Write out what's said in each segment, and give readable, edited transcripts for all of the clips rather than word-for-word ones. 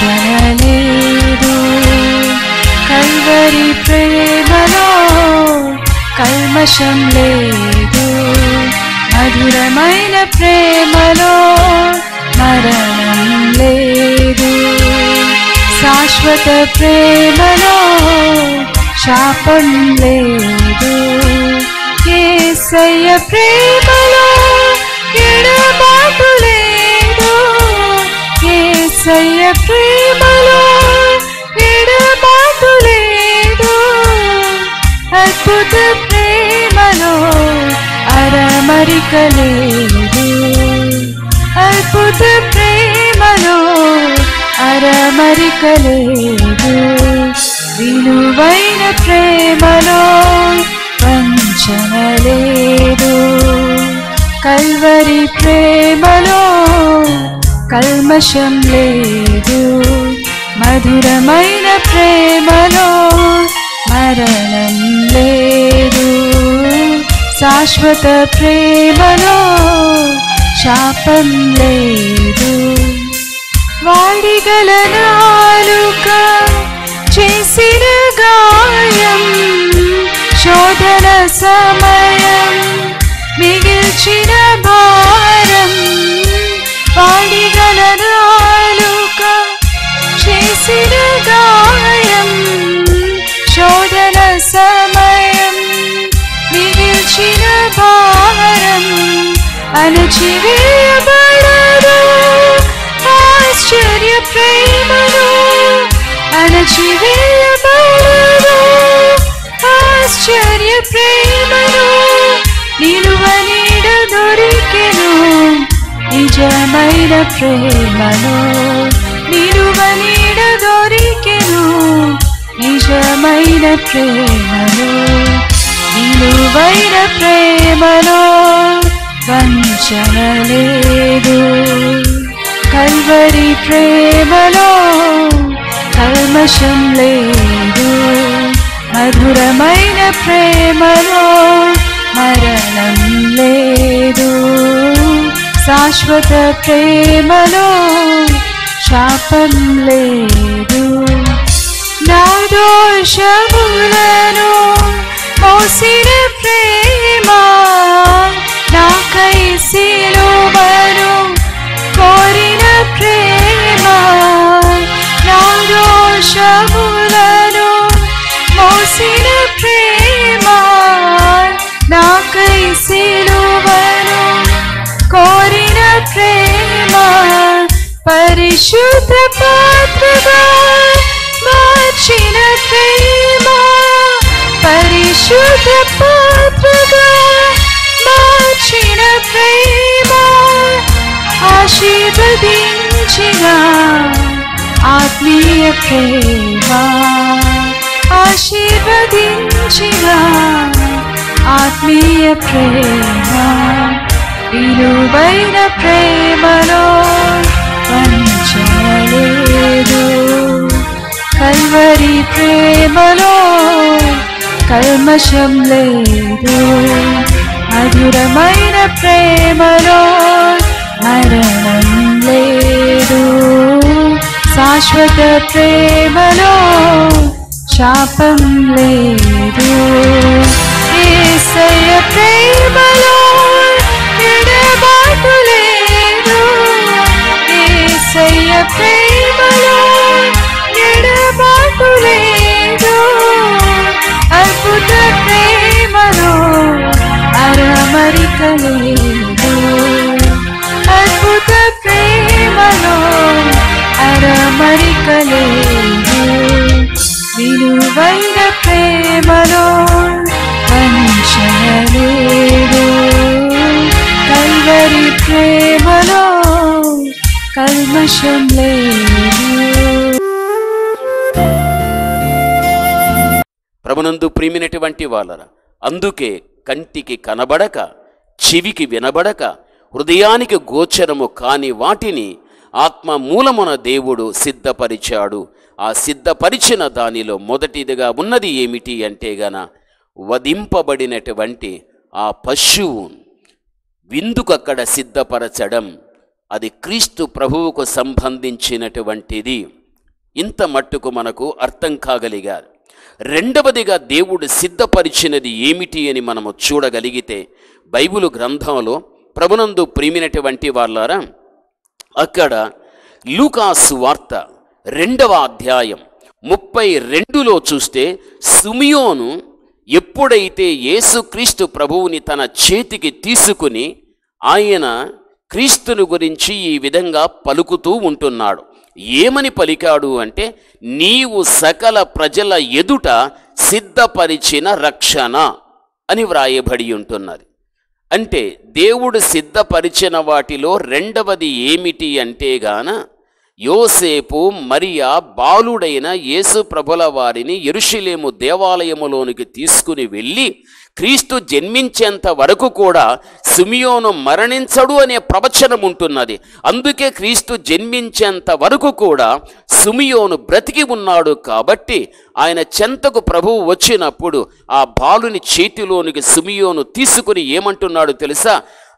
వంచనలేదు. Calvary ప్రేమలో కల్మషం లేదు. మధురమైన ప్రేమలో మరణం లేదు. శాశ్వత ప్రేమలో శాపం లేదు. యేసయ్య ప్రేమలో ఎడబాటు లేదు. యేసయ్య ప్రేమలో ఎడబాటు లేదు. అద్భుత ప్రేమలో అరమరిక లేదు. అద్భుత ప్రేమలో అరమరిక లేదు. విలువైన ప్రేమలో వంచన లేదు. కల్వరి ప్రేమలో కల్మషం లేదు. మధురమైన ప్రేమలో మరణం లేదు. శాశ్వత ప్రేమలో శాపం లేదు. వాడిగల నాలుక చేసిన గాయం, శోధన సమయం మిగిల్చిన భారం. వాడిగల నాలుక చేసిన గాయం, శోధన సమయం మిగిల్చిన భారం. అణచివేయబడదు ఆశ్చర్య ప్రేమను. అణచివేయబడదు ఆశ్చర్య ప్రేమను. నిలువ నీడ దొరికెను నిజమైన ప్రేమను. నిలువ నీడ దొరికెను నిజమైన ప్రేమను. విలువైన ప్రేమలో వంచన లేదు. కల్వరి ప్రేమలో కల్మషం లేదు. మధురమైన ప్రేమలో మరణం లేదు. శాశ్వత ప్రేమలో శాపం లేదు. నా దోషములను మోసిన ప్రేమ, నాకై సిలువను కోరిన ప్రేమ. నా దోషములను మోసిన ప్రేమ, నాకై సిలువను కోరిన ప్రేమ. పరిశుద్ధ పాత్రగా మార్చిన ప్రేమ. పరిశుద్ధ పాత్రగా మార్చిన ప్రేమ. ఆశీర్వదించిన ఆత్మీయ ప్రేమ. ఆశీర్వదించిన ఆత్మీయ ప్రేమ. విలువైన ప్రేమలో వంచన లేదు. కల్వరి ప్రేమలో కల్మషం లేదు. మధురమైన ప్రేమలో మరణం లేదు. శాశ్వత ప్రేమలో శాపం లేదు. యేసయ్య ప్రేమలో ఎడబాటు లేదు. యేసయ్య ప్రేమలో ఎడబాటు లేదు. అద్భుత ప్రేమలో అరమరిక లేదు. అద్భుత ప్రేమలో అరమరిక లేదు. విలువైన ప్రేమలో వంచన లేదు. కల్వరి ప్రేమలో కల్మషం లేదు. ప్రభునందు ప్రియమైనటువంటి వాళ్ళరా, అందుకే కంటికి కనబడక, చెవికి వినబడక, హృదయానికి గోచరము కాని వాటిని ఆత్మ మూలమున దేవుడు సిద్ధపరిచాడు. ఆ సిద్ధపరిచిన దానిలో మొదటిదిగా ఉన్నది ఏమిటి అంటే గన వధింపబడినటువంటి ఆ పశువు విందుకక్కడ సిద్ధపరచడం. అది క్రీస్తు ప్రభువుకు సంబంధించినటువంటిది. ఇంత మట్టుకు మనకు అర్థం కాగలిగారు. రెండవదిగా దేవుడు సిద్ధపరిచినది ఏమిటి అని మనము చూడగలిగితే బైబిలు గ్రంథంలో ప్రభునందు ప్రియమైనటువంటి వాళ్ళారా, అక్కడ లూకాసు వార్త 2వ అధ్యాయం 32లో చూస్తే సిమియోను ఎప్పుడైతే యేసుక్రీస్తు ప్రభువుని తన చేతికి తీసుకుని ఆయన క్రీస్తుని గురించి ఈ విధంగా పలుకుతూ ఉంటున్నాడు. ఏమని పలికాడు అంటే, నీవు సకల ప్రజల ఎదుట సిద్ధపరిచిన రక్షణ అని వ్రాయబడి ఉంటున్నది. అంటే దేవుడు సిద్ధపరిచిన వాటిలో రెండవది ఏమిటి అంటే గాన యోసేపు మరియా బాలుడైన యేసు ప్రభుల వారిని యెరూషలేము దేవాలయములోనికి తీసుకుని వెళ్ళి క్రీస్తు జన్మించేంత వరకు కూడా సిమియోను మరణించడు అనే ప్రవచనం ఉంటున్నది. అందుకే క్రీస్తు జన్మించేంత వరకు కూడా సిమియోను బ్రతికి ఉన్నాడు. కాబట్టి ఆయన చెంతకు ప్రభువు వచ్చినప్పుడు ఆ బాలుని చేతిలోనికి సిమియోను తీసుకుని ఏమంటున్నాడు తెలుసా?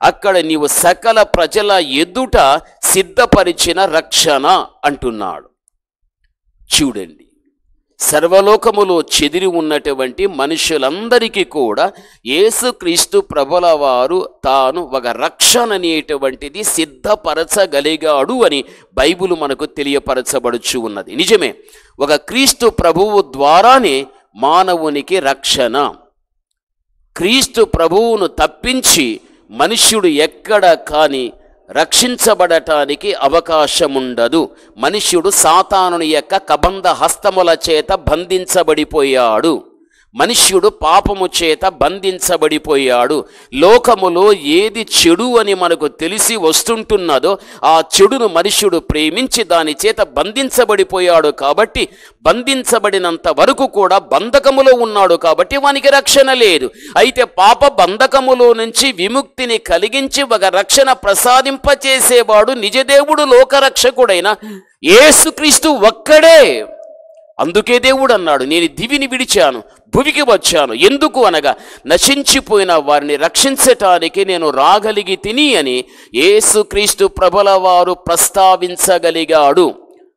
అక్కడ నీవు సకల ప్రజల ఎదుట సిద్ధపరిచిన రక్షణ అంటున్నాడు. చూడండి, సర్వలోకములో చెదిరి ఉన్నటువంటి మనుషులందరికీ కూడా యేసుక్రీస్తు ప్రభుల వారు తాను ఒక రక్షణ అనేటువంటిది సిద్ధపరచగలిగాడు అని బైబిల్ మనకు తెలియపరచబడుచు ఉన్నది. నిజమే, ఒక క్రీస్తు ప్రభువు ద్వారానే మానవునికి రక్షణ. క్రీస్తు ప్రభువును తప్పించి మనుష్యుడు ఎక్కడ కానీ రక్షించబడటానికి అవకాశముండదు. మనుష్యుడు సాతానుని యొక్క కబంధ హస్తముల చేత బంధించబడిపోయాడు. మనుష్యుడు పాపము చేత బంధించబడిపోయాడు. లోకములో ఏది చెడు అని మనకు తెలిసి వస్తుంటున్నదో ఆ చెడును మనుష్యుడు ప్రేమించి దాని చేత బంధించబడిపోయాడు. కాబట్టి బంధించబడినంత వరకు కూడా బంధకములో ఉన్నాడు. కాబట్టి వానికి రక్షణ లేదు. అయితే పాప బంధకములో నుంచి విముక్తిని కలిగించి ఒక రక్షణ ప్రసాదింపచేసేవాడు నిజదేవుడు లోకరక్షకుడైన యేసుక్రీస్తు ఒక్కడే. అందుకే దేవుడు అన్నాడు, నేను దివిని విడిచాను, భూమికి వచ్చాను. ఎందుకు అనగా నశించిపోయిన వారిని రక్షించటానికి నేను రాగలిగి తిని అని యేసుక్రీస్తు ప్రభుల వారు ప్రస్తావించగలిగాడు.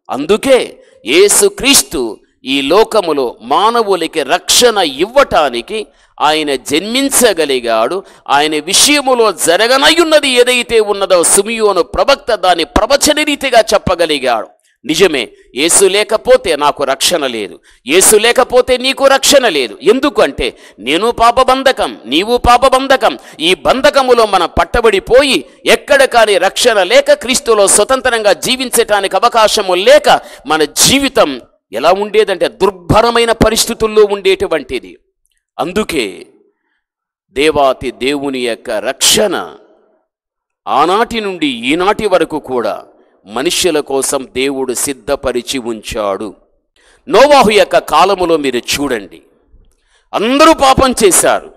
అందుకే యేసుక్రీస్తు ఈ లోకములో మానవులకి రక్షణ ఇవ్వటానికి ఆయన జన్మించగలిగాడు. ఆయన విషయములో జరగనయున్నది ఏదైతే ఉన్నదో సిమియోను ప్రవక్త దాన్ని ప్రవచన రీతిగా చెప్పగలిగాడు. నిజమే, యేసు లేకపోతే నాకు రక్షణ లేదు, యేసు లేకపోతే నీకు రక్షణ లేదు. ఎందుకంటే నేను పాపబంధకం, నీవు పాపబంధకం. ఈ బంధకములో మనం పట్టబడిపోయి ఎక్కడ కానీ రక్షణ లేక క్రీస్తులో స్వతంత్రంగా జీవించటానికి అవకాశము లేక మన జీవితం ఎలా ఉండేదంటే దుర్భరమైన పరిస్థితుల్లో ఉండేటువంటిది. అందుకే దేవాతి దేవుని యొక్క రక్షణ ఆనాటి నుండి ఈనాటి వరకు కూడా మనుష్యుల కోసం దేవుడు సిద్ధపరిచి ఉంచాడు. నోవాహు యొక్క కాలములో మీరు చూడండి, అందరూ పాపం చేశారు,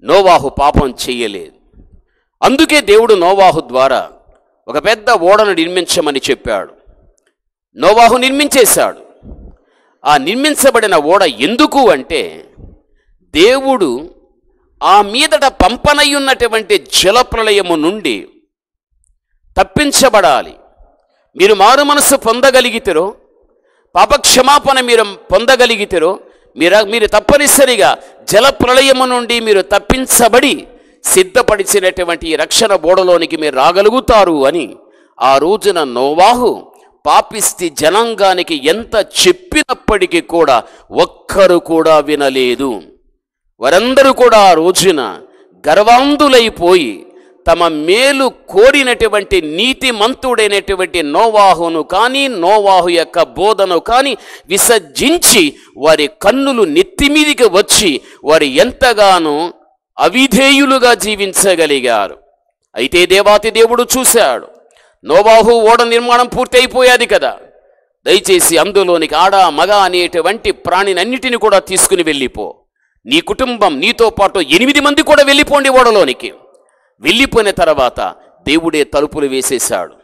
నోవాహు పాపం చేయలేదు. అందుకే దేవుడు నోవాహు ద్వారా ఒక పెద్ద ఓడను నిర్మించమని చెప్పాడు. నోవాహు నిర్మించేశాడు. ఆ నిర్మించబడిన ఓడ ఎందుకు అంటే దేవుడు ఆ మీదట పంపనయ్యున్నటువంటి జలప్రళయము నుండి తప్పించబడాలి. మీరు మారు మనస్సు పొందగలిగితేరో, పాపక్షమాపణ మీరు పొందగలిగితేరో మీరు తప్పనిసరిగా జలప్రళయము నుండి మీరు తప్పించబడి సిద్ధపడిచినటువంటి ఈ రక్షణ బోడలోనికి మీరు రాగలుగుతారు అని ఆ రోజున నోవాహు పాపిస్తి జనాంగానికి ఎంత చెప్పినప్పటికీ కూడా ఒక్కరు కూడా వినలేదు. వారందరూ కూడా ఆ రోజున గర్వాంధులైపోయి తమ మేలు కోరినటువంటి నీతిమంతుడైనటువంటి నోవాహును కానీ నోవాహు యొక్క బోధను కానీ విసర్జించి వారి కన్నులు నెత్తిమీదికి వచ్చి వారు ఎంతగానో అవిధేయులుగా జీవించగలిగారు. అయితే దేవాతి దేవుడు చూశాడు, నోవాహు ఓడ నిర్మాణం పూర్తి అయిపోయాది కదా, దయచేసి అందులోనికి ఆడ మగ అనేటువంటి ప్రాణినన్నిటిని కూడా తీసుకుని వెళ్ళిపో. నీ కుటుంబం నీతో పాటు 8 మంది కూడా వెళ్ళిపోండి ఓడలోనికి. వెళ్ళిపోయిన తర్వాత దేవుడే తలుపులు వేసేశాడు.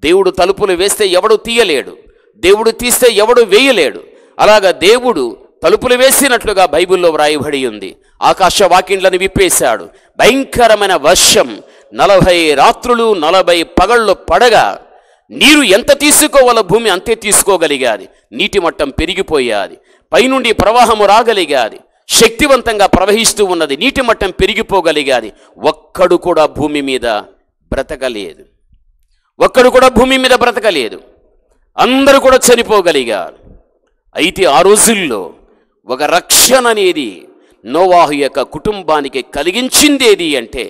దేవుడు తలుపులు వేస్తే ఎవడు తీయలేడు, దేవుడు తీస్తే ఎవడు వేయలేడు. అలాగా దేవుడు తలుపులు వేసినట్లుగా బైబిల్లో వ్రాయబడి ఉంది. ఆకాశ వాకిండ్లను విప్పేశాడు. భయంకరమైన వర్షం 40 రాత్రులు 40 పగళ్ళు పడగా నీరు ఎంత తీసుకోవాలో భూమి అంతే తీసుకోగలిగాది. నీటి మట్టం పెరిగిపోయాది, పైనుండి ప్రవాహము రాగలిగాది, శక్తివంతంగా ప్రవహిస్తూ ఉన్నది, నీటి మట్టం పెరిగిపోగలిగాది. ఒక్కడు కూడా భూమి మీద బ్రతకలేదు. ఒక్కడు కూడా భూమి మీద బ్రతకలేదు. అందరూ కూడా చనిపోగలిగారు. అయితే ఆ రోజుల్లో ఒక రక్షణ అనేది నోవాహు యొక్క కుటుంబానికి కలిగించిందేది అంటే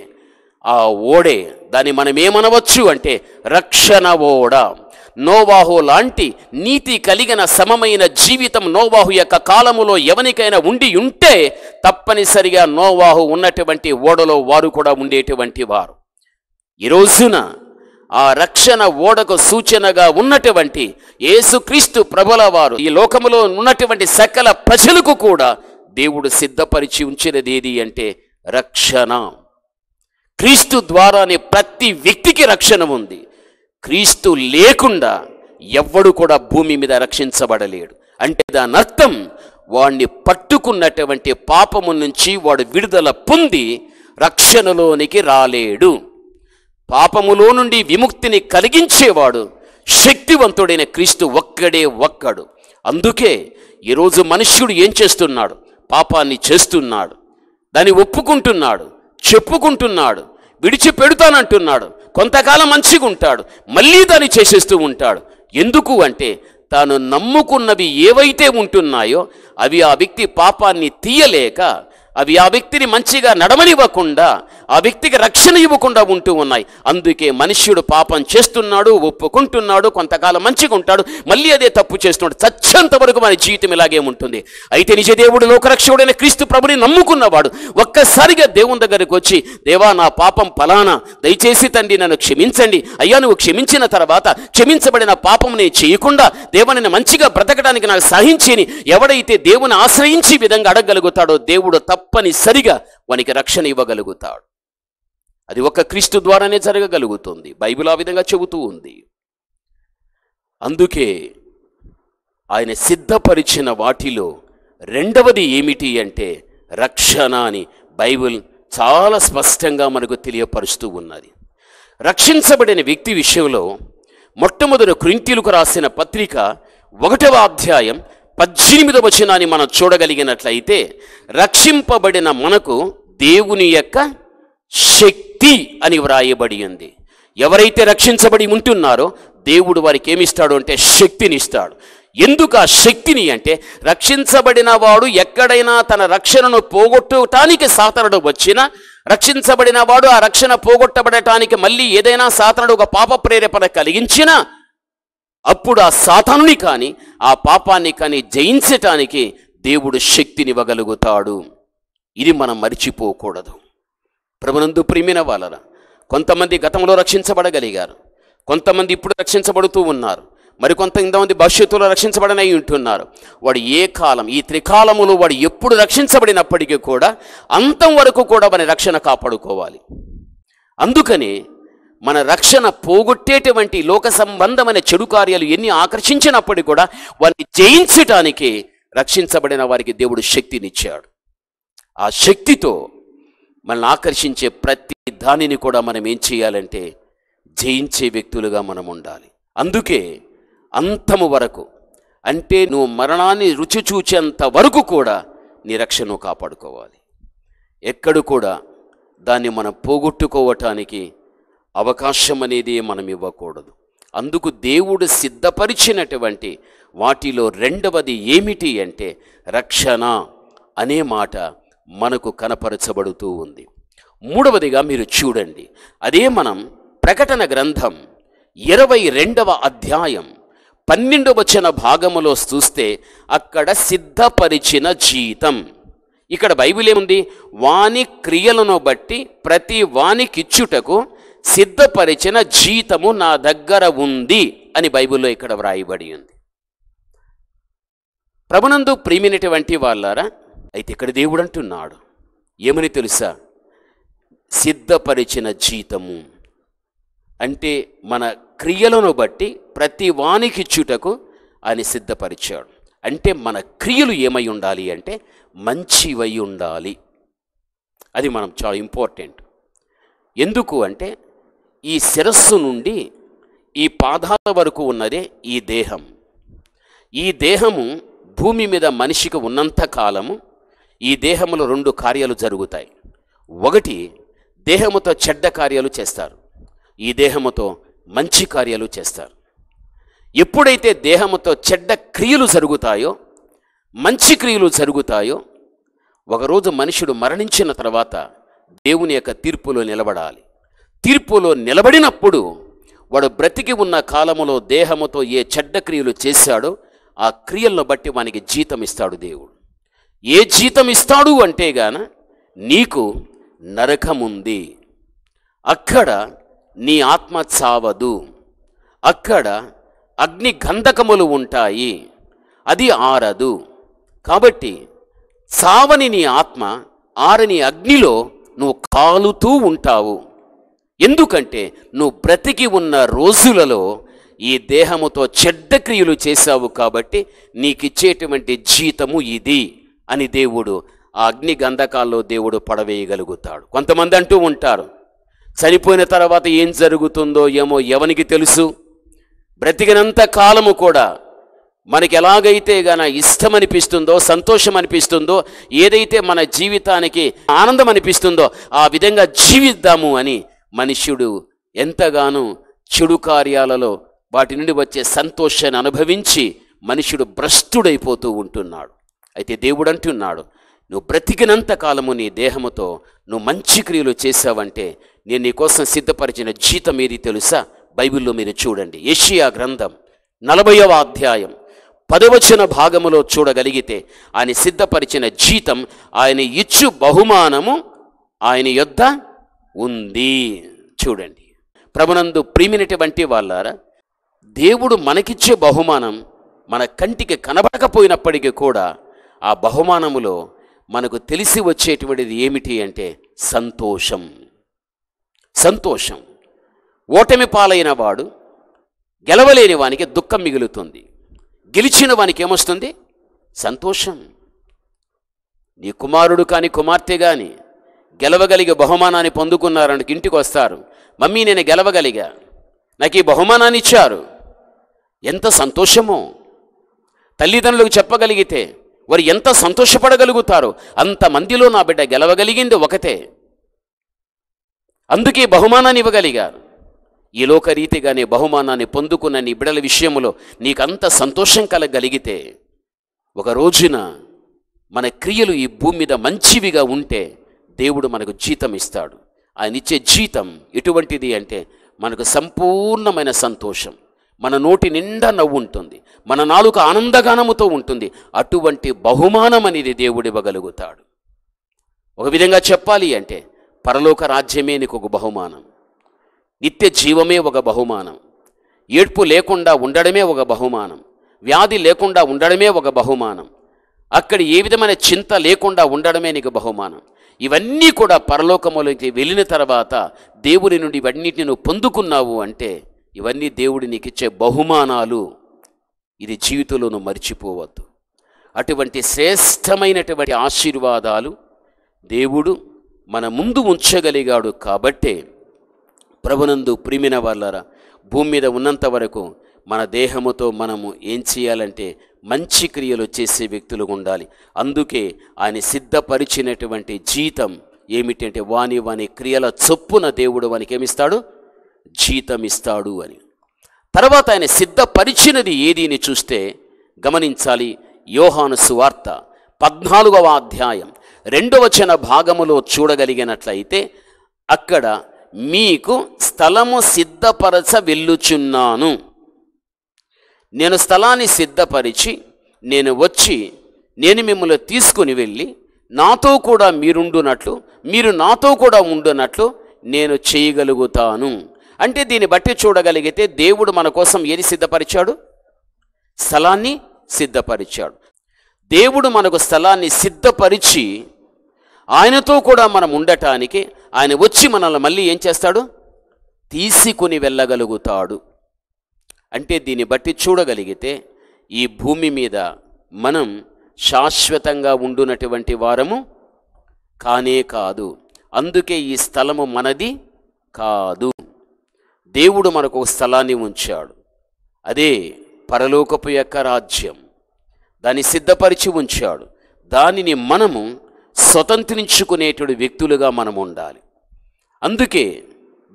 ఆ ఓడే. దాన్ని మనం ఏమనవచ్చు అంటే రక్షణ ఓడ. నోవాహు లాంటి నీతి కలిగిన సమమైన జీవితం నోవాహు యొక్క కాలములో ఎవరికైనా ఉండి ఉంటే తప్పనిసరిగా నోవాహు ఉన్నటువంటి ఓడలో వారు కూడా ఉండేటువంటి వారు. ఈ రోజున ఆ రక్షణ ఓడకు సూచనగా ఉన్నటువంటి యేసుక్రీస్తు ప్రభుల వారు ఈ లోకములో ఉన్నటువంటి సకల ప్రజలకు కూడా దేవుడు సిద్ధపరిచి ఉంచినది ఏది అంటే రక్షణ. క్రీస్తు ద్వారానే ప్రతి వ్యక్తికి రక్షణ ఉంది. క్రీస్తు లేకుండా ఎవ్వడు కూడా భూమి మీద రక్షించబడలేడు. అంటే దాని అర్థం వాడిని పట్టుకున్నటువంటి పాపము నుంచి వాడు విడుదల పొంది రక్షణలోనికి రాలేడు. పాపములో నుండి విముక్తిని కలిగించేవాడు శక్తివంతుడైన క్రీస్తు ఒక్కడే ఒక్కడు. అందుకే ఈరోజు మనుష్యుడు ఏం చేస్తున్నాడు? పాపాన్ని చేస్తున్నాడు, దాన్ని ఒప్పుకుంటున్నాడు, చెప్పుకుంటున్నాడు, విడిచిపెడతానంటున్నాడు, కొంతకాలం మంచిగా ఉంటాడు, మళ్ళీ దాన్ని చేసేస్తూ ఉంటాడు. ఎందుకు అంటే తాను నమ్ముకున్నవి ఏవైతే ఉంటున్నాయో అవి ఆ వ్యక్తి పాపాన్ని తీయలేక, అవి ఆ వ్యక్తిని మంచిగా నడవనివ్వకుండా, ఆ వ్యక్తికి రక్షణ ఇవ్వకుండా ఉంటూ ఉన్నాయి. అందుకే మనుష్యుడు పాపం చేస్తున్నాడు, ఒప్పుకుంటున్నాడు, కొంతకాలం మంచిగా ఉంటాడు, మళ్ళీ అదే తప్పు చేస్తున్నాడు. చచ్చేంత వరకు మన జీవితం ఇలాగే ఉంటుంది. అయితే నిజదేవుడు లోకరక్షకుడైన క్రీస్తు ప్రభుని నమ్ముకున్నవాడు ఒక్కసారిగా దేవుని దగ్గరికి వచ్చి, దేవా నా పాపం ఫలానా, దయచేసి తండ్రి నన్ను క్షమించండి. అయ్యా నువ్వు క్షమించిన తర్వాత క్షమించబడిన పాపం నేను చేయకుండా దేవుని మంచిగా బ్రతకడానికి నాకు సహించిని ఎవడైతే దేవుని ఆశ్రయించి విధంగా అడగగలుగుతాడో దేవుడు తప్పనిసరిగా వానికి రక్షణ ఇవ్వగలుగుతాడు. అది ఒక్క క్రీస్తు ద్వారానే జరగగలుగుతుంది. బైబిల్ ఆ విధంగా చెబుతూ ఉంది. అందుకే ఆయన సిద్ధపరిచిన వాటిలో రెండవది ఏమిటి అంటే రక్షణ అని బైబిల్ చాలా స్పష్టంగా మనకు తెలియపరుస్తూ ఉన్నది. రక్షించబడిన వ్యక్తి విషయంలో మొట్టమొదటి కొరింథీయులకు రాసిన పత్రిక 1వ అధ్యాయం 18వ వచనాన్ని మనం చూడగలిగినట్లయితే, రక్షింపబడిన మనకు దేవుని యొక్క శక్తి అని వ్రాయబడి ఉంది. ఎవరైతే రక్షించబడి ఉంటున్నారో దేవుడు వారికి ఏమిస్తాడు అంటే శక్తినిస్తాడు. ఎందుకు ఆ శక్తిని అంటే, రక్షించబడిన వాడు ఎక్కడైనా తన రక్షణను పోగొట్టడానికి సాతానుడు వచ్చినా, రక్షించబడిన వాడు ఆ రక్షణ పోగొట్టబడటానికి మళ్ళీ ఏదైనా సాతానుడు ఒక పాప ప్రేరేపణ కలిగించినా అప్పుడు ఆ సాతానుని కానీ ఆ పాపాన్ని కానీ జయించటానికి దేవుడు శక్తినివ్వగలుగుతాడు. ఇది మనం మరిచిపోకూడదు. ప్రభునందు ప్రియమైన వాళ్ళరా, కొంతమంది గతంలో రక్షించబడగలిగారు, కొంతమంది ఇప్పుడు రక్షించబడుతూ ఉన్నారు, మరికొంతమంది భవిష్యత్తులో రక్షించబడనై ఉంటున్నారు. వాడు ఏ కాలం, ఈ త్రికాలములో వాడు ఎప్పుడు రక్షించబడినప్పటికీ కూడా అంతం వరకు కూడా వాని రక్షణ కాపాడుకోవాలి. అందుకని మన రక్షణ పోగొట్టేటువంటి లోక సంబంధమైన చెడు కార్యాలు ఎన్ని ఆకర్షించినప్పటికీ కూడా వారిని జయించటానికి రక్షించబడిన వారికి దేవుడు శక్తినిచ్చాడు. ఆ శక్తితో మనల్ని ఆకర్షించే ప్రతి దానిని కూడా మనం ఏం చేయాలంటే జయించే వ్యక్తులుగా మనం ఉండాలి. అందుకే అంతము వరకు, అంటే నువ్వు మరణాన్ని రుచి చూచేంత వరకు కూడా నీ రక్షణను కాపాడుకోవాలి. ఎక్కడు కూడా దాన్ని మనం పోగొట్టుకోవటానికి అవకాశం అనేది మనం ఇవ్వకూడదు. అందుకు దేవుడు సిద్ధపరిచినటువంటి వాటిలో రెండవది ఏమిటి అంటే రక్షణ అనే మాట మనకు కనపరచబడుతూ ఉంది. మూడవదిగా మీరు చూడండి, అదే మనం ప్రకటన గ్రంథం 22వ అధ్యాయం 12వ వచన భాగములో చూస్తే అక్కడ సిద్ధపరిచిన జీతం. ఇక్కడ బైబిల్ ఏముంది? వాని క్రియలను బట్టి ప్రతి వానికిచ్చుటకు సిద్ధపరిచిన జీతము నా దగ్గర ఉంది అని బైబిల్లో ఇక్కడ వ్రాయబడి ఉంది. ప్రభునందు ప్రియమైనటువంటి వాళ్ళారా, అయితే ఇక్కడ దేవుడు అంటున్నాడు ఏమని తెలుసా? సిద్ధపరిచిన జీతము అంటే మన క్రియలను బట్టి ప్రతి వానికిచ్చుటకు ఆయన సిద్ధపరిచాడు. అంటే మన క్రియలు ఏమై ఉండాలి అంటే మంచివై ఉండాలి. అది మనం చాలా ఇంపార్టెంట్. ఎందుకు అంటే ఈ శిరస్సు నుండి ఈ పాదాల వరకు ఉన్నదే ఈ దేహం. ఈ దేహము భూమి మీద మనిషికి ఉన్నంత కాలము ఈ దేహంలో 2 కార్యాలు జరుగుతాయి. ఒకటి, దేహముతో చెడ్డ కార్యాలు చేస్తారు, ఈ దేహముతో మంచి కార్యాలు చేస్తారు. ఎప్పుడైతే దేహముతో చెడ్డ క్రియలు జరుగుతాయో, మంచి క్రియలు జరుగుతాయో, ఒకరోజు మనుషుడు మరణించిన తర్వాత దేవుని యొక్క తీర్పులో నిలబడాలి. తీర్పులో నిలబడినప్పుడు వాడు బ్రతికి ఉన్న కాలములో దేహముతో ఏ చెడ్డ క్రియలు చేశాడో ఆ క్రియలను బట్టి వానికి జీతం ఇస్తాడు దేవుడు. ఏ జీతం ఇస్తాడు అంటే గాన, నీకు నరకముంది, అక్కడ నీ ఆత్మ చావదు, అక్కడ అగ్ని గంధకములు ఉంటాయి, అది ఆరదు. కాబట్టి చావని నీ ఆత్మ ఆరని అగ్నిలో నువ్వు కాలుతూ ఉంటావు. ఎందుకంటే నువ్వు బ్రతికి ఉన్న రోజులలో ఈ దేహముతో చెడ్డ క్రియలు చేశావు, కాబట్టి నీకిచ్చేటువంటి జీతము ఇది అని దేవుడు ఆ అగ్ని గంధకాల్లో దేవుడు పడవేయగలుగుతాడు. కొంతమంది అంటూ ఉంటారు, చనిపోయిన తర్వాత ఏం జరుగుతుందో ఏమో ఎవనికి తెలుసు. బ్రతికినంత కాలము కూడా మనకి ఎలాగైతే గాన ఇష్టం అనిపిస్తుందో, సంతోషం అనిపిస్తుందో, ఏదైతే మన జీవితానికి ఆనందం అనిపిస్తుందో ఆ విధంగా జీవిద్దాము అని మనుష్యుడు ఎంతగానో చెడు కార్యాలలో వాటి నుండి వచ్చే సంతోషాన్ని అనుభవించి మనుష్యుడు భ్రష్టుడైపోతూ ఉంటున్నాడు. అయితే దేవుడు అంటున్నాడు, నువ్వు బ్రతికినంత కాలము నీ దేహముతో నువ్వు మంచి క్రియలు చేశావంటే నేను నీకోసం సిద్ధపరిచిన జీతం ఏది తెలుసా? బైబిల్లో మీరు చూడండి, యెషయా గ్రంథం 40వ అధ్యాయం 10వ భాగములో చూడగలిగితే ఆయన సిద్ధపరిచిన జీతం, ఆయన ఇచ్చు బహుమానము ఆయన యొద్ద ఉంది. చూడండి, ప్రభునందు ప్రియమైనటువంటి వాళ్ళారా, దేవుడు మనకిచ్చే బహుమానం మన కంటికి కనబడకపోయినప్పటికీ కూడా ఆ బహుమానములో మనకు తెలిసి వచ్చేటువంటిది ఏమిటి అంటే సంతోషం. సంతోషం. ఓటమి పాలైన వాడు, గెలవలేని వానికి దుఃఖం మిగులుతుంది, గెలిచిన వానికి ఏమొస్తుంది? సంతోషం. నీ కుమారుడు కానీ కుమార్తె కానీ గెలవగలిగే బహుమానాన్ని పొందుకున్నారని ఇంటికి వస్తారు, మమ్మీ నేను గెలవగలిగా, నాకు ఈ బహుమానాన్ని ఇచ్చారు. ఎంత సంతోషమో! తల్లిదండ్రులకు చెప్పగలిగితే వారు ఎంత సంతోషపడగలుగుతారో. అంతమందిలో నా బిడ్డ గెలవగలిగింది ఒకతే, అందుకే బహుమానాన్ని ఇవ్వగలిగారు. ఈ లోకరీతిగానే బహుమానాన్ని పొందుకున్న నీ బిడ్డల విషయంలో నీకంత సంతోషం కలగలిగితే, ఒక రోజున మన క్రియలు ఈ భూమి మీద మంచివిగా ఉంటే దేవుడు మనకు జీతం ఇస్తాడు. ఆయన ఇచ్చే జీతం ఎటువంటిది అంటే మనకు సంపూర్ణమైన సంతోషం, మన నోటి నిండా నవ్వు ఉంటుంది, మన నాలుక ఆనందగానముతో ఉంటుంది. అటువంటి బహుమానం అనేది దేవుడు ఇవ్వగలుగుతాడు. ఒక విధంగా చెప్పాలి అంటే పరలోక రాజ్యమే నీకు ఒక బహుమానం, నిత్య జీవమే ఒక బహుమానం, ఏడ్పు లేకుండా ఉండడమే ఒక బహుమానం, వ్యాధి లేకుండా ఉండడమే ఒక బహుమానం, అక్కడ ఏ విధమైన చింత లేకుండా ఉండడమే నీకు బహుమానం. ఇవన్నీ కూడా పరలోకములోకి వెళ్ళిన తర్వాత దేవుని నుండి ఇవన్నిటిని నువ్వు పొందుకున్నావు అంటే ఇవన్నీ దేవుడు నీకు ఇచ్చే బహుమానాలు. ఇది జీవితంలో నువ్వు మర్చిపోవద్దు. అటువంటి శ్రేష్టమైనటువంటి ఆశీర్వాదాలు దేవుడు మన ముందు ఉంచగలిగాడు. కాబట్టే ప్రభునందు ప్రియమైన వాళ్ళారా, భూమి మీద ఉన్నంత వరకు మన దేహముతో మనము ఏం చేయాలంటే మంచి క్రియలు చేసే వ్యక్తులుగా ఉండాలి. అందుకే ఆయన సిద్ధపరిచినటువంటి జీతం ఏమిటంటే వాని క్రియల చొప్పున దేవుడు వానికి ఏమిస్తాడు? జీతం ఇస్తాడు అని. తర్వాత ఆయన సిద్ధపరిచినది ఏది అని చూస్తే గమనించాలి. యోహాను సువార్త 14వ అధ్యాయం 2వ భాగములో చూడగలిగినట్లయితే అక్కడ మీకు స్థలము సిద్ధపరచ వెళ్ళుచున్నాను, నేను స్థలాన్ని సిద్ధపరిచి నేను వచ్చి నేను మిమ్మల్ని తీసుకుని వెళ్ళి నాతో కూడా మీరుండునట్లు మీరు నాతో కూడా ఉండునట్లు నేను చేయగలుగుతాను. అంటే దీన్ని బట్టి చూడగలిగితే దేవుడు మన కోసం ఏది సిద్ధపరిచాడు? స్థలాన్ని సిద్ధపరిచాడు. దేవుడు మనకు స్థలాన్ని సిద్ధపరిచి ఆయనతో కూడా మనం ఉండటానికి ఆయన వచ్చి మనల్ని మళ్ళీ ఏం చేస్తాడు? తీసుకుని వెళ్ళగలుగుతాడు. అంటే దీన్ని బట్టి చూడగలిగితే ఈ భూమి మీద మనం శాశ్వతంగా ఉండునటువంటి వారము కానే కాదు. అందుకే ఈ స్థలము మనది కాదు. దేవుడు మనకు ఒక స్థలాన్ని ఉంచాడు. అదే పరలోకపు యొక్క రాజ్యం. దాన్ని సిద్ధపరిచి ఉంచాడు. దానిని మనము స్వతంత్రించుకునేటువంటి వ్యక్తులుగా మనం ఉండాలి. అందుకే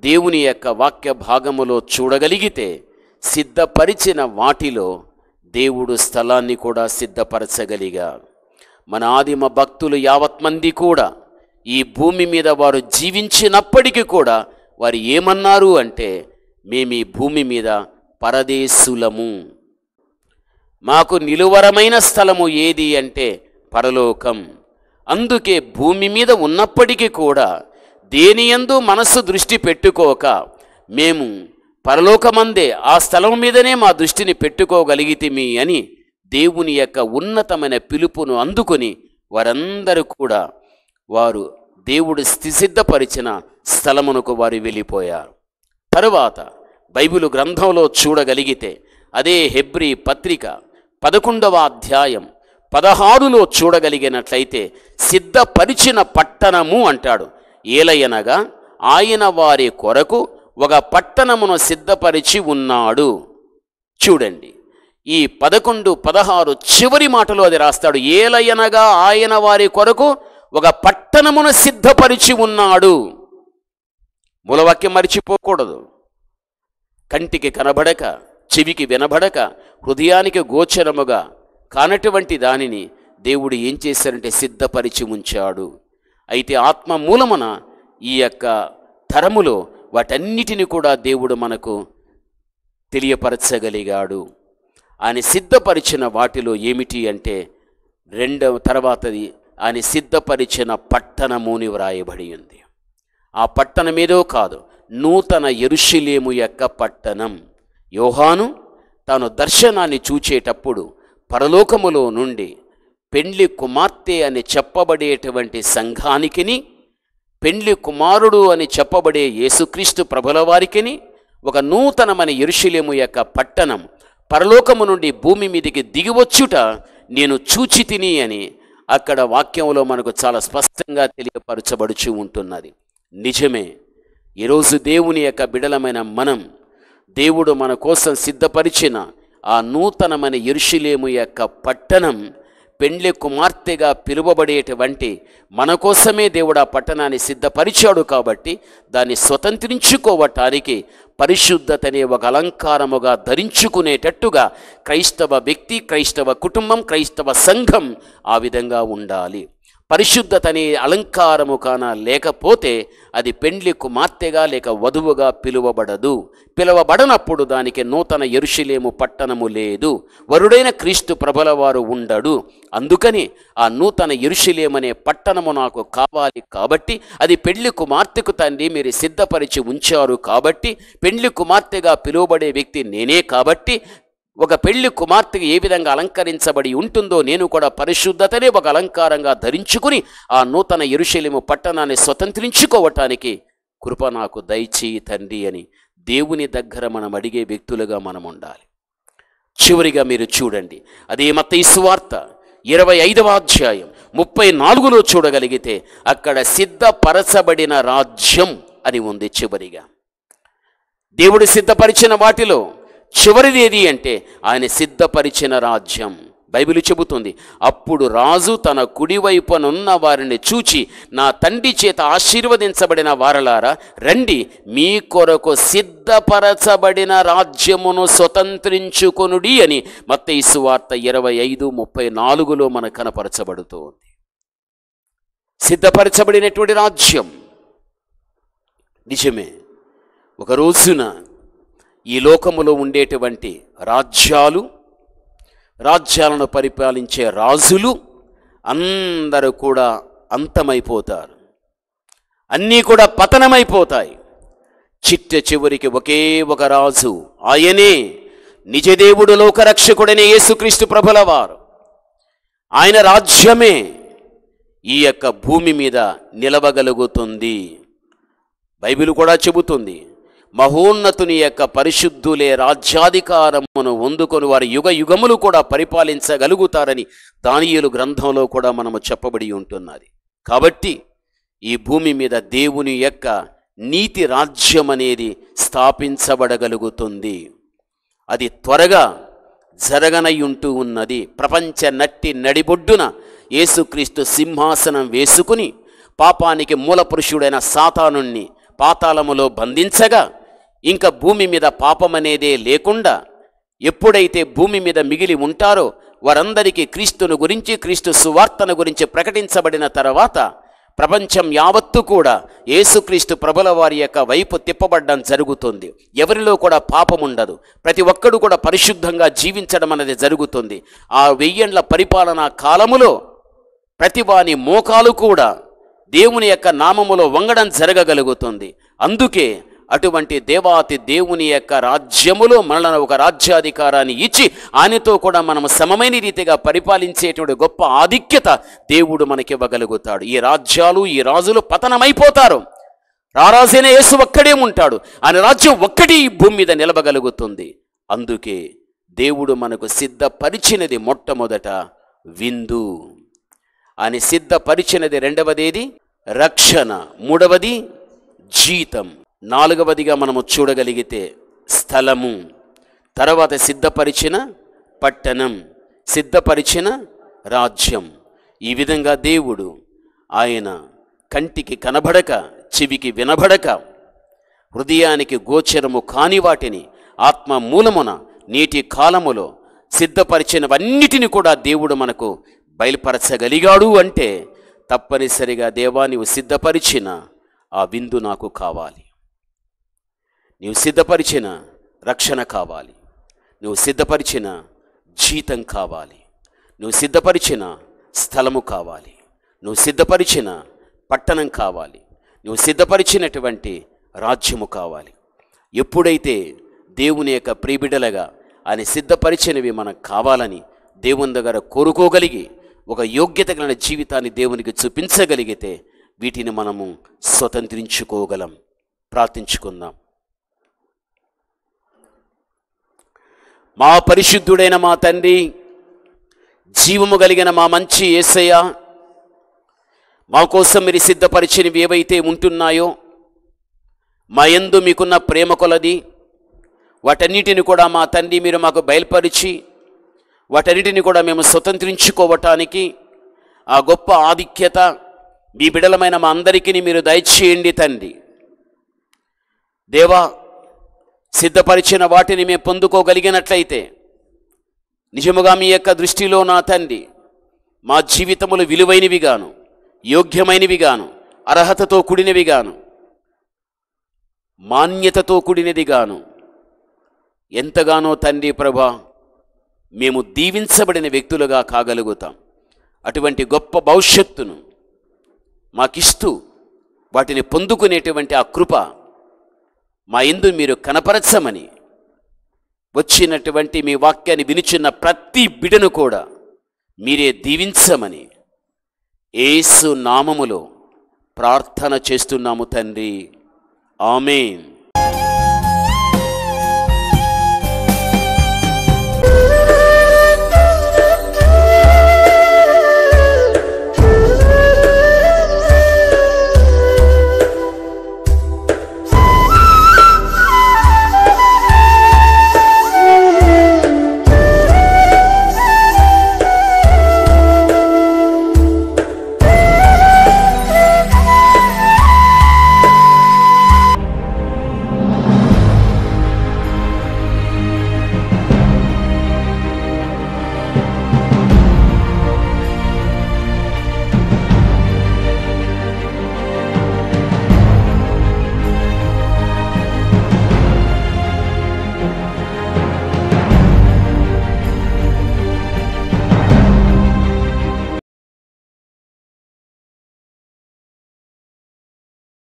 దేవుని యొక్క వాక్య భాగములో చూడగలిగితే సిద్ధపరిచిన వాటిలో దేవుడు స్థలాన్ని కూడా సిద్ధపరచగలిగాడు. మన ఆదిమ భక్తులు యావత్ మంది కూడా ఈ భూమి మీద వారు జీవించినప్పటికీ కూడా వారు ఏమన్నారు అంటే, మేము ఈ భూమి మీద పరదేశులము, మాకు నిలువరమైన స్థలము ఏది అంటే పరలోకం. అందుకే భూమి మీద ఉన్నప్పటికీ కూడా దేనియందు మనస్సు దృష్టి పెట్టుకోక మేము పరలోకమందే ఆ స్థలం మీదనే మా దృష్టిని పెట్టుకోగలిగితిమి అని దేవుని యొక్క ఉన్నతమైన పిలుపును అందుకొని వారందరూ కూడా వారు దేవుడు సిద్ధపరిచిన స్థలమునకు వారు వెళ్ళిపోయారు. తరువాత బైబిలు గ్రంథంలో చూడగలిగితే అదే హెబ్రీ పత్రిక 11వ అధ్యాయం 16లో చూడగలిగినట్లయితే సిద్ధపరిచిన పట్టణము అంటాడు. ఏలయనగా ఆయన వారి కొరకు ఒక పట్టణమును సిద్ధపరిచి ఉన్నాడు. చూడండి, ఈ 11, 16 చివరి మాటలో అది రాస్తాడు. ఏలయనగా ఆయన వారి కొరకు ఒక పట్టణమును సిద్ధపరిచి ఉన్నాడు. మూలవాక్యం మరిచిపోకూడదు. కంటికి కనబడక, చెవికి వినబడక, హృదయానికి గోచరముగా కానటువంటి దానిని దేవుడు ఏం చేశారంటే సిద్ధపరిచి ఉంచాడు. అయితే ఆత్మ మూలమున ఈ యొక్క తరములో వాటన్నిటిని కూడా దేవుడు మనకు తెలియపరచగలిగాడు. ఆయన సిద్ధపరిచిన వాటిలో ఏమిటి అంటే తర్వాతది ఆయన సిద్ధపరిచిన పట్టణముని వ్రాయబడి ఉంది. ఆ పట్టణం ఏదో కాదు, నూతన యెరూషలేము యొక్క పట్టణం. యోహాను తాను దర్శనాన్ని చూచేటప్పుడు పరలోకములో నుండి పెండ్లి కుమార్తె అని చెప్పబడేటువంటి సంఘానికిని, పెండ్లి కుమారుడు అని చెప్పబడే యేసుక్రీస్తు ప్రభుల వారికిని ఒక నూతనమైన యెరూషలేము యొక్క పట్టణం పరలోకము నుండి భూమి మీదకి దిగివచ్చుట నేను చూచి తిని అని అక్కడ వాక్యంలో మనకు చాలా స్పష్టంగా తెలియపరచబడుచు ఉంటున్నది. నిజమే, ఈరోజు దేవుని యొక్క బిడలమైన మనం దేవుడు మన కోసం సిద్ధపరిచిన ఆ నూతనమైన యెరూషలేము యొక్క పట్టణం పెండ్లి కుమార్తెగా పిలువబడేటువంటి మన కోసమే దేవుడు ఆ పట్టణాన్ని సిద్ధపరిచాడు. కాబట్టి దాన్ని స్వతంత్రించుకోవటానికి పరిశుద్ధత అనే ఒక అలంకారముగా ధరించుకునేటట్టుగా క్రైస్తవ వ్యక్తి, క్రైస్తవ కుటుంబం, క్రైస్తవ సంఘం ఆ విధంగా ఉండాలి. పరిశుద్ధత అనే అలంకారము కాన లేకపోతే అది పెండ్లి కుమార్తెగా లేక వధువుగా పిలువబడదు. పిలువబడనప్పుడు దానికి నూతన యెరూషలేము పట్టణము లేదు, వరుడైన క్రీస్తు ప్రభుల వారు ఉండడు. అందుకని ఆ నూతన యెరూషలేము అనే పట్టణము నాకు కావాలి. కాబట్టి అది పెండ్లి కుమార్తెకు తండ్రి మీరు సిద్ధపరిచి ఉంచారు. కాబట్టి పెండ్లి కుమార్తెగా పిలువబడే వ్యక్తి నేనే. కాబట్టి ఒక పెళ్లి కుమార్తెకి ఏ విధంగా అలంకరించబడి ఉంటుందో నేను కూడా పరిశుద్ధతనే ఒక అలంకారంగా ధరించుకుని ఆ నూతన యెరూషలేము పట్టణాన్ని స్వతంత్రించుకోవటానికి కృప నాకు దయచేయి తండ్రి అని దేవుని దగ్గర మనం అడిగే వ్యక్తులుగా మనం ఉండాలి. చివరిగా మీరు చూడండి, అదే మత్తయి సువార్త 25వ అధ్యాయం 34లో చూడగలిగితే అక్కడ సిద్ధపరచబడిన రాజ్యం అని ఉంది. చివరిగా దేవుడు సిద్ధపరిచిన వాటిలో చివరిది ఏది అంటే ఆయన సిద్ధపరిచిన రాజ్యం. బైబిల్ చెబుతుంది, అప్పుడు రాజు తన కుడివైపునున్న వారిని చూచి, నా తండ్రి చేత ఆశీర్వదించబడిన వారలారా రండి, మీ కొరకు సిద్ధపరచబడిన రాజ్యమును స్వతంత్రించుకొనుడి అని మత్తయి సువార్త 25:34లో మనకు కనపరచబడుతోంది. సిద్ధపరచబడినటువంటి రాజ్యం. నిజమే, ఒక రోజున ఈ లోకములో ఉండేటువంటి రాజ్యాలను పరిపాలించే రాజులు అందరూ కూడా అంతమైపోతారు, అన్నీ కూడా పతనమైపోతాయి. చివరికి ఒకే ఒక రాజు, ఆయనే నిజదేవుడు లోకరక్షకుడైన యేసుక్రీస్తు ప్రభుల వారు. ఆయన రాజ్యమే ఈ యొక్క భూమి మీద నిలవగలుగుతుంది. బైబిల్ కూడా చెబుతుంది, మహోన్నతుని యొక్క పరిశుద్ధులే రాజ్యాధికారమును పొందుకొని వారి యుగ యుగములు కూడా పరిపాలించగలుగుతారని దానియేలు గ్రంథంలో కూడా మనము చెప్పబడి ఉంటున్నది. కాబట్టి ఈ భూమి మీద దేవుని యొక్క నీతి రాజ్యం అనేది స్థాపించబడగలుగుతుంది. అది త్వరగా జరగనయ్యుంటూ ఉన్నది. ప్రపంచ నడిబొడ్డున యేసుక్రీస్తు సింహాసనం వేసుకుని పాపానికి మూలపురుషుడైన సాతానుణ్ణి పాతాళములో బంధించగా ఇంకా భూమి మీద పాపమనేదే లేకుండా ఎప్పుడైతే భూమి మీద మిగిలి ఉంటారో వారందరికీ క్రీస్తును గురించి, క్రీస్తు సువార్తను గురించి ప్రకటించబడిన తర్వాత ప్రపంచం యావత్తు కూడా యేసుక్రీస్తు ప్రభుల వారి యొక్క వైపు తిప్పబడ్డం జరుగుతుంది. ఎవరిలో కూడా పాపం ఉండదు. ప్రతి ఒక్కడు కూడా పరిశుద్ధంగా జీవించడం అనేది జరుగుతుంది. ఆ 1000 ఏళ్ల పరిపాలనా కాలములో ప్రతి వాని మోకాలు కూడా దేవుని యొక్క నామములో వంగడం జరగగలుగుతుంది. అందుకే అటువంటి దేవాతి దేవుని యొక్క రాజ్యములో మనలను ఒక రాజ్యాధికారాన్ని ఇచ్చి ఆయనతో కూడా మనం సమమైన రీతిగా పరిపాలించేటువంటి గొప్ప ఆధిక్యత దేవుడు మనకివ్వగలుగుతాడు. ఈ రాజ్యాలు, ఈ రాజులు పతనమైపోతారు. రారాజైన యేసు ఒక్కడే ఉంటాడు. ఆయన రాజ్యం ఒక్కటి ఈ భూమి మీద నిలవగలుగుతుంది. అందుకే దేవుడు మనకు సిద్ధపరిచినది మొట్టమొదట విందు. ఆయన సిద్ధపరిచినది రెండవదేది రక్షణ, మూడవది జీతం, నాలుగవదిగా మనము చూడగలిగితే స్థలము, తర్వాత సిద్ధపరిచిన పట్టణం, సిద్ధపరిచిన రాజ్యం. ఈ విధంగా దేవుడు ఆయన కంటికి కనబడక, చెవికి వినబడక, హృదయానికి గోచరము కాని వాటిని ఆత్మ మూలమున నేటి కాలములో సిద్ధపరిచినవన్నిటిని కూడా దేవుడు మనకు బయలుపరచగలిగాడు. అంటే తప్పనిసరిగా దేవా నీవు సిద్ధపరిచిన ఆ విందు నాకు కావాలి, నీవు సిద్ధపరిచిన రక్షణ కావాలి, నువ్వు సిద్ధపరిచిన జీతం కావాలి, నువ్వు సిద్ధపరిచిన స్థలము కావాలి, నువ్వు సిద్ధపరిచిన పట్టణం కావాలి, నువ్వు సిద్ధపరిచినటువంటి రాజ్యము కావాలి. ఎప్పుడైతే దేవుని యొక్క ప్రియబిడ్డలుగా ఆయన సిద్ధపరిచినవి మనకు కావాలని దేవుని దగ్గర కోరుకోగలిగి ఒక యోగ్యత కలిగిన జీవితాన్ని దేవునికి చూపించగలిగితే వీటిని మనము స్వతంత్రించుకోగలం. ప్రార్థించుకుందాం. మా పరిశుద్ధుడైన మా తండ్రి, జీవము కలిగిన మా మంచి యేసయ్య, మా కోసం మీరు సిద్ధపరిచినవి ఏవైతే ఉంటున్నాయో మా యందు మీకున్న ప్రేమ కొలది వాటన్నిటిని కూడా మా తండ్రి మీరు మాకు బయలుపరిచి వాటన్నిటిని కూడా మేము స్వతంత్రించుకోవటానికి ఆ గొప్ప ఆధిక్యత మీ బిడలమైన మా అందరికీ మీరు దయచేయండి తండ్రి. దేవా, సిద్ధపరిచిన వాటిని మేము పొందుకోగలిగినట్లయితే నిజముగా మీ యొక్క దృష్టిలో నా తండ్రి మా జీవితములు విలువైనవిగాను, యోగ్యమైనవిగాను, అర్హతతో కూడినవిగాను, మాన్యతతో కూడినదిగాను ఎంతగానో తండ్రి ప్రభా మేము దీవించబడిన వ్యక్తులుగా కాగలుగుతాం. అటువంటి గొప్ప భవిష్యత్తును మాకిస్తూ వాటిని పొందుకునేటువంటి ఆ కృప మా యందు మీరు కనపరచమని, వచ్చినటువంటి మీ వాక్యాన్ని వినుచున్న ప్రతి బిడను కూడా మీరే దీవించమని యేసు నామములో ప్రార్థన చేస్తున్నాము తండ్రి. ఆమేన్.